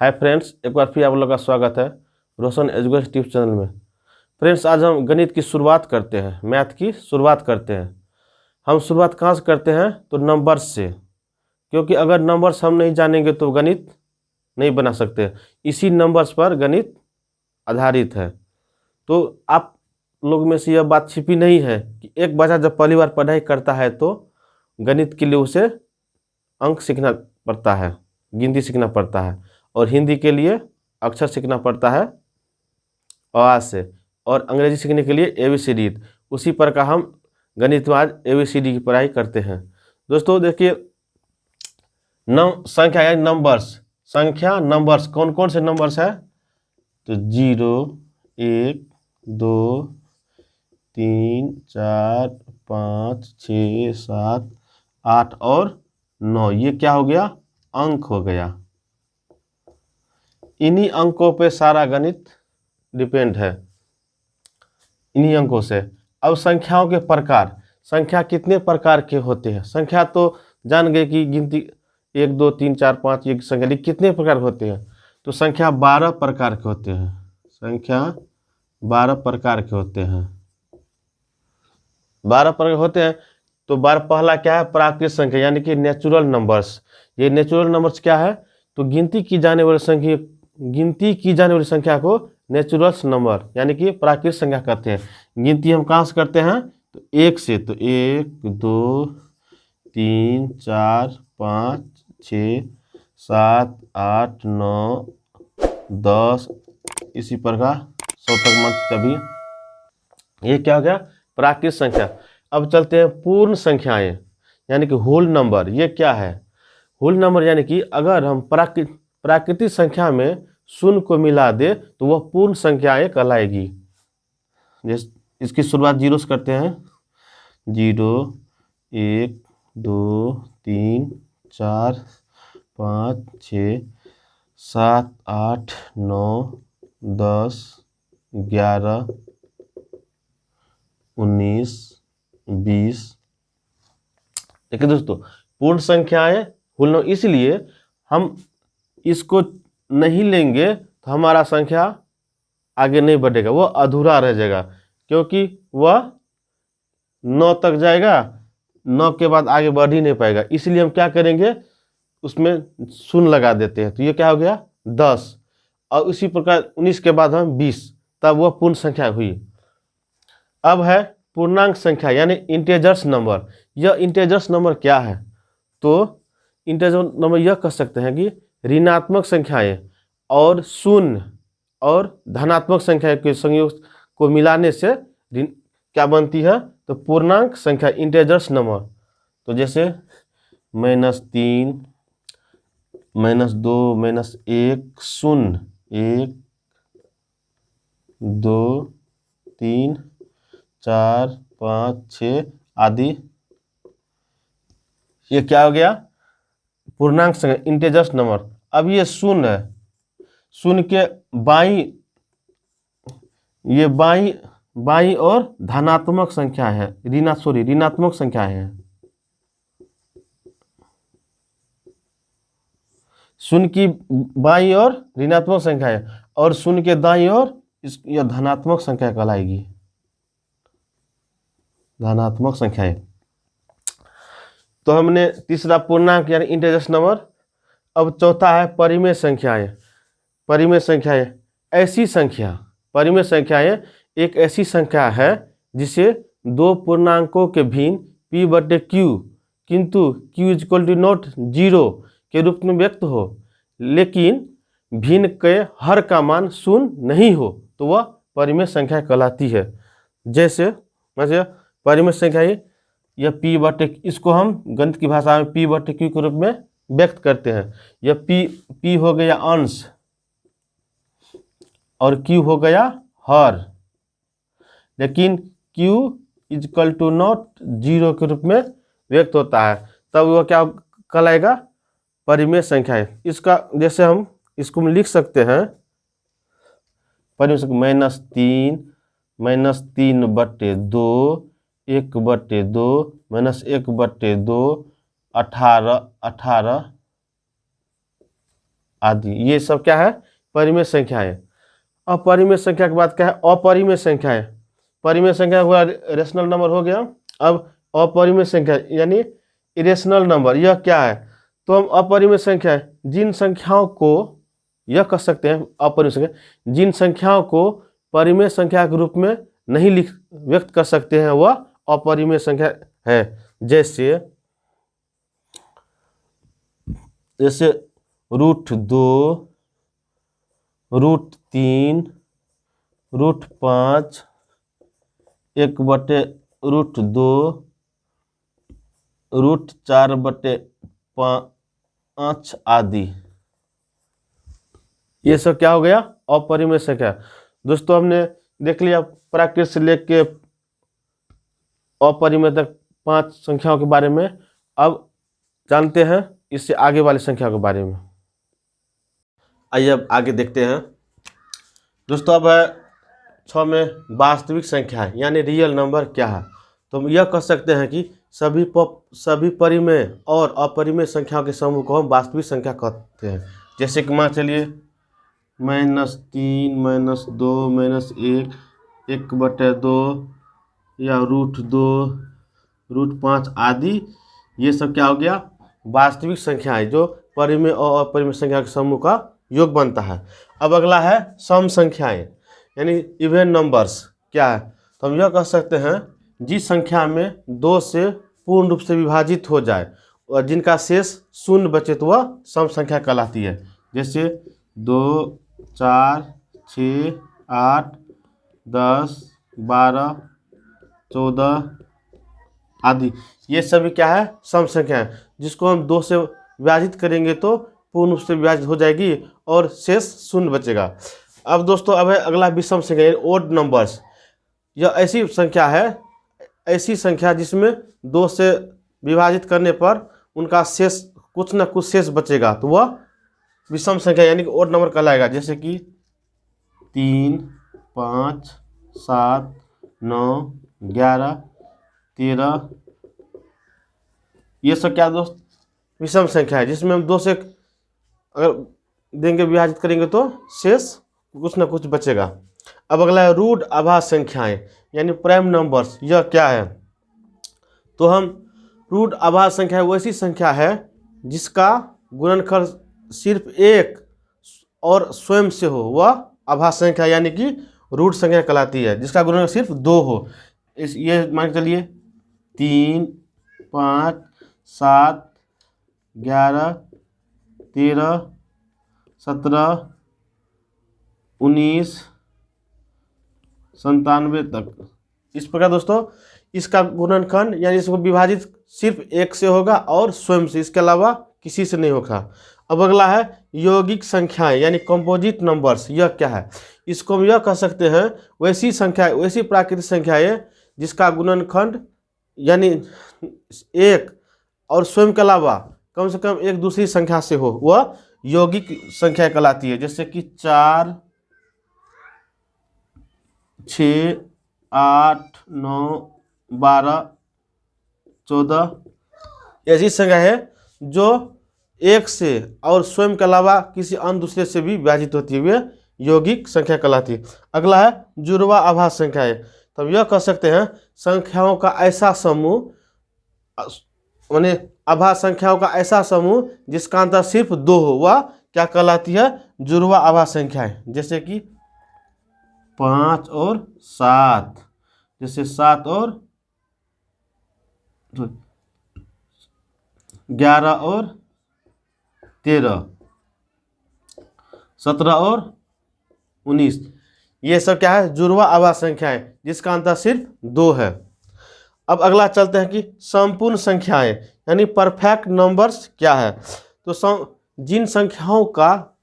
Hi friends, एक बार फिर आप लोग का स्वागत है रोशन एजुकेशन टिप्स चैनल में। फ्रेंड्स, आज हम गणित की शुरुआत करते हैं, मैथ की शुरुआत करते हैं। हम शुरुआत कहाँ से करते हैं? तो नंबर्स से, क्योंकि अगर नंबर्स हम नहीं जानेंगे तो गणित नहीं बना सकते। इसी नंबर्स पर गणित आधारित है। तो आप लोग में से यह बात छिपी नहीं है कि एक बच्चा जब पहली बार पढ़ाई करता है तो गणित के लिए उसे अंक सीखना पड़ता है, गिनती सीखना पड़ता है, और हिंदी के लिए अक्षर सीखना पड़ता है अ से, और अंग्रेजी सीखने के लिए ABCD। उसी पर का हम गणित में आज ABCD की पढ़ाई करते हैं। दोस्तों देखिए, संख्या यानी नंबर्स, संख्या नंबर्स कौन कौन से नंबर्स है? तो 0, 1, 2, 3, 4, 5, 6, 7, 8 और 9। ये क्या हो गया? अंक हो गया। इन्हीं अंकों पे सारा गणित डिपेंड है, इन्हीं अंकों से। अब संख्याओं के प्रकार, संख्या कितने प्रकार के होते हैं? संख्या तो जान गए कि गिनती 1, 2, 3, 4, 5 ये संख्या, लेकिन कितने प्रकार होते हैं? तो संख्या 12 प्रकार के होते हैं। संख्या 12 प्रकार के होते हैं, 12 प्रकार होते हैं। तो पहला क्या है? प्राकृतिक संख्या यानी कि नेचुरल नंबर्स। ये नेचुरल नंबर्स क्या है? तो गिनती की जाने वाली संख्या को नेचुरल नंबर यानी कि प्राकृतिक संख्या कहते हैं। गिनती हम कहाँ से करते हैं? तो 1 से। तो 1, 2, 3, 4, 5, 6, 7, 8, 9, 10, इसी प्रकार 100 तक मत कभी। ये क्या हो गया? प्राकृतिक संख्या। अब चलते हैं पूर्ण संख्याएं यानी कि होल नंबर। ये क्या है? होल नंबर यानी कि अगर हम प्राकृतिक संख्या में शून्य को मिला दे तो वह पूर्ण संख्याएं कहलाएगी। इसकी शुरुआत 0 से करते हैं। 0, 1, 2, 3, 4, 5, 6, 7, 8, 9, 10, 11, 19, 20। देखिए दोस्तों, पूर्ण संख्याएं होल नंबर, इसलिए हम इसको नहीं लेंगे तो हमारा संख्या आगे नहीं बढ़ेगा, वो अधूरा रह जाएगा, क्योंकि वह 9 तक जाएगा, 9 के बाद आगे बढ़ ही नहीं पाएगा। इसलिए हम क्या करेंगे? उसमें शून्य लगा देते हैं। तो ये क्या हो गया? 10। और उसी प्रकार 19 के बाद हम 20, तब वह पूर्ण संख्या हुई। अब है पूर्णांक संख्या यानी इंटेजर्स नंबर। यह इंटेजर्स नंबर क्या है? तो इंटेजर नंबर यह कह सकते हैं कि ऋणात्मक संख्याएं और शून्य और धनात्मक संख्या के संयोग को मिलाने से क्या बनती है? तो पूर्णांक संख्या, इंटेजर्स नंबर। तो जैसे -3, -2, -1, 0, 1, 2, 3, 4, 5, 6 आदि। ये क्या हो गया? पूर्णांक संख्या, इंटेजर्स नंबर। अब ये शून्य है, शून्य के ये बाई और धनात्मक संख्या है, ऋणात्मक संख्या है। शून्य की बाई और ऋणात्मक संख्या है, और शून्य के दाईं ओर यह धनात्मक संख्या कहलाएगी, धनात्मक संख्या है। तो हमने तीसरा पूर्णांक यानी इंटेजर्स नंबर। अब चौथा है परिमेय संख्याएं। परिमेय संख्याएं ऐसी संख्या, परिमेय संख्याएं एक ऐसी संख्या है जिसे दो पूर्णांकों के भिन्न p/q किंतु q = नॉट 0 के रूप में व्यक्त हो, लेकिन भिन्न के हर का मान 0 नहीं हो, तो वह परिमेय संख्या कहलाती है। जैसे परिमेय संख्या यह p/q, इसको हम गणित की भाषा में p/q के रूप में व्यक्त करते हैं। यह p हो गया अंश और q हो गया हर, लेकिन q = नॉट 0 के रूप में व्यक्त होता है, तब वह क्या कहलाएगा? परिमेय संख्या है। इसका जैसे हम इसको लिख सकते हैं, परिमेय संख्या -3, -3/2, 1/2, -1/2, 18, 18, आदि। ये सब क्या है? परिमेय संख्याएं। अपरिमेय संख्या की बात क्या है? अपरिमेय संख्याएं। परिमेय संख्या हुआ रेशनल नंबर हो गया। अब अपरिमेय संख्या यानी इरेशनल नंबर, यह क्या है? तो हम अपरिमेय संख्या जिन संख्याओं को, यह कह सकते हैं अपरिमेय संख्या जिन संख्याओं को परिमेय संख्या के रूप में नहीं व्यक्त कर सकते हैं, वह अपरिमेय संख्या है। जैसे √2, √3, √5, 1/√2, √4/5 आदि। ये सब क्या हो गया? अपरिमेय संख्या। दोस्तों हमने देख लिया प्राकृत से लेके अपरिमेय तक 5 संख्याओं के बारे में। अब जानते हैं इससे आगे वाली संख्या के बारे में। आइए अब आगे देखते हैं। दोस्तों अब है 6 में वास्तविक संख्या है यानी रियल नंबर क्या है। तो हम यह कह सकते हैं कि सभी परिमेय और अपरिमेय संख्याओं के समूह को हम वास्तविक संख्या कहते हैं। जैसे कि मान चलिए -3, -2, -1, 1/2 या √2, √5 आदि। ये सब क्या हो गया? वास्तविक संख्याएं जो परिमेय और अपरिमेय संख्या के समूह का योग बनता है। अब अगला है सम संख्याएं यानी इवन नंबर्स क्या है? तो हम यह कह सकते हैं जिस संख्या में 2 से पूर्ण रूप से विभाजित हो जाए और जिनका शेष शून्य बचे तो वह सम संख्या कहलाती है। जैसे 2, 4, 6, 8, 10, 12, 14 आदि। ये सभी क्या है? सम संख्या है जिसको हम 2 से विभाजित करेंगे तो पूर्ण रूप से विभाजित हो जाएगी और शेष शून्य बचेगा। अब दोस्तों अब है अगला विषम संख्या यानी ओड नंबर्स। यह ऐसी संख्या है, ऐसी संख्या जिसमें 2 से विभाजित करने पर उनका शेष कुछ न कुछ शेष बचेगा तो वह विषम संख्या यानी कि ओड नंबर कहलाएगा। जैसे कि 3, 5, 7, 9, 11, 13। ये सब क्या दोस्त? विषम संख्या है जिसमें हम 2 से अगर देंगे विभाजित करेंगे तो शेष कुछ ना कुछ बचेगा। अब अगला है रूट आभास संख्याएं यानी प्राइम नंबर्स। यह क्या है? तो हम रूट आभास संख्या वैसी संख्या है जिसका गुणनखंड सिर्फ 1 और स्वयं से हो, वह आभास संख्या यानी कि रूट संख्या कहलाती है। जिसका गुणनखंड सिर्फ 2 हो, ये मान के चलिए 3, 5, 7, 11, 13, 17, 19, 97 तक। इस प्रकार दोस्तों इसका गुणनखंड यानी इसको विभाजित सिर्फ 1 से होगा और स्वयं से, इसके अलावा किसी से नहीं होगा। अब अगला है यौगिक संख्याएं यानी कंपोजिट नंबर्स। यह क्या है? इसको हम यह कह सकते हैं वैसी संख्या, वैसी प्राकृतिक संख्याएं जिसका गुणनखंड यानी 1 और स्वयं के अलावा कम से कम एक दूसरी संख्या से हो, वह यौगिक संख्या कहलाती है। जैसे कि 4, 6, 8, 9, 12, 14 ऐसी संख्या है जो 1 से और स्वयं के अलावा किसी अन्य दूसरे से भी विभाजित होती है, वे यौगिक संख्या कहलाती है। अगला है जुड़वा आभास संख्याएं। तो हम यह कह सकते हैं संख्याओं का ऐसा समूह, माने आभास संख्याओं का ऐसा समूह जिसका अंतर सिर्फ 2 हो, वह क्या कहलाती है? जुड़वा आभास संख्याएं। जैसे कि 5 और 7, जैसे 7 और 11 और 13, 17 और 19। ये सब क्या है? जुड़वा आभास संख्याएं जिसका अंतर सिर्फ 2 है। अब अगला चलते हैं कि संपूर्ण संख्याएं यानी परफेक्ट नंबर्स क्या है? तो जिन संख्याओं का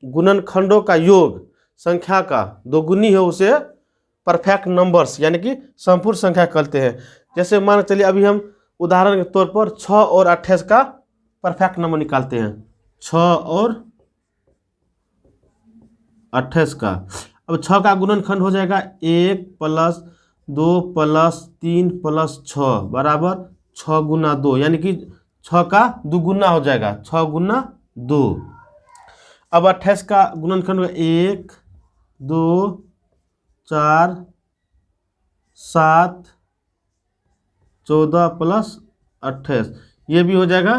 गुणनखंडों का योग संख्या का दोगुनी है उसे परफेक्ट नंबर्स यानी कि संपूर्ण संख्या कहते हैं। जैसे मान चलिए अभी हम उदाहरण के तौर पर 6 और 28 का परफेक्ट नंबर निकालते हैं। 6 और 28 का, अब 6 का गुणनखंड हो जाएगा 1 + 2 + 3 + 6 बराबर 6 × 2 यानी कि 6 का 2 गुना हो जाएगा, 6 × 2। अब 28 का गुणनखंड होगा 1 2 4 7 14 प्लस 28, ये भी हो जाएगा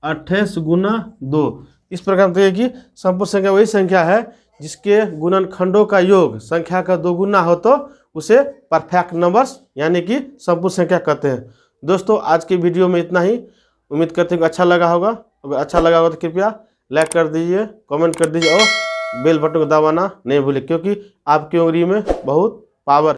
28 गुना 2। इस प्रकार देखिए कि संपूर्ण संख्या वही संख्या है जिसके गुणनखंडों का योग संख्या का 2 गुना हो तो उसे परफेक्ट नंबर्स यानी कि संपूर्ण संख्या कहते हैं। दोस्तों आज की वीडियो में इतना ही, उम्मीद करते हैं कि अच्छा लगा होगा। अगर अच्छा लगा होगा तो कृपया लाइक कर दीजिए, कमेंट कर दीजिए और बेल बटन को दबाना नहीं भूलिए, क्योंकि आपकी उंगली में बहुत पावर